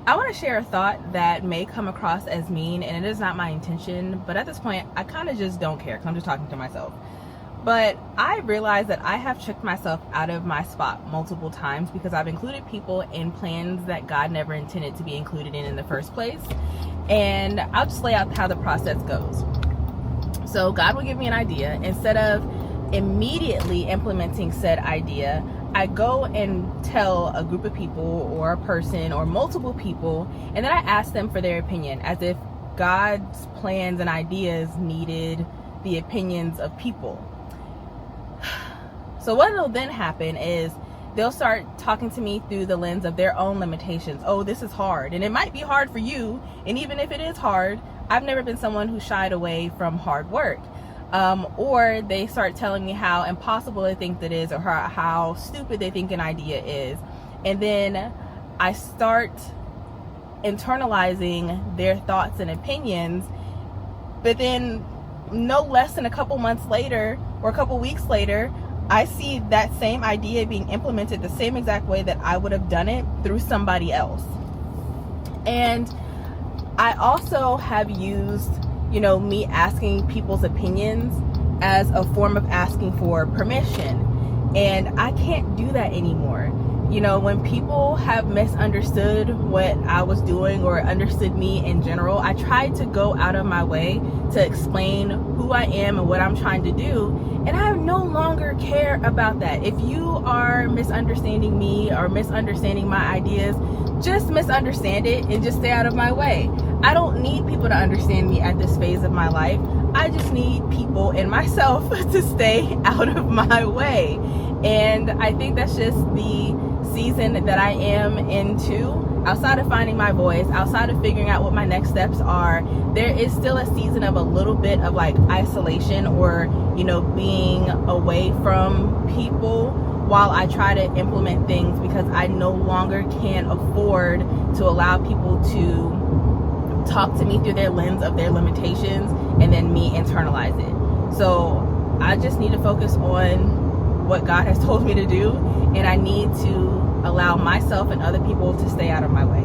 I want to share a thought that may come across as mean, and it is not my intention, but at this point, I kind of just don't care because I'm just talking to myself. But I realize that I have checked myself out of my spot multiple times because I've included people in plans that God never intended to be included in the first place. And I'll just lay out how the process goes. So God will give me an idea. Instead of immediately implementing said idea, I go and tell a group of people or a person or multiple people, and then I ask them for their opinion, as if God's plans and ideas needed the opinions of people. So what will then happen is they'll start talking to me through the lens of their own limitations. Oh, this is hard. And it might be hard for you. And even if it is hard, I've never been someone who shied away from hard work. Or they start telling me how impossible they think that is, or how stupid they think an idea is. And then I start internalizing their thoughts and opinions. But then no less than a couple months later or a couple weeks later, I see that same idea being implemented the same exact way that I would have done it through somebody else. And I also have used, me asking people's opinions as a form of asking for permission. And I can't do that anymore. When people have misunderstood what I was doing or understood me in general, I try to go out of my way to explain who I am and what I'm trying to do. And I no longer care about that. If you are misunderstanding me or misunderstanding my ideas, just misunderstand it and just stay out of my way. I don't need people to understand me at this phase of my life. I just need people and myself to stay out of my way. And I think that's just the season that I am into. Outside of finding my voice, outside of figuring out what my next steps are, there is still a season of a little bit of like isolation or, being away from people while I try to implement things, because I no longer can afford to allow people to talk to me through their lens of their limitations and then me internalize it. So I just need to focus on what God has told me to do, and I need to allow myself and other people to stay out of my way.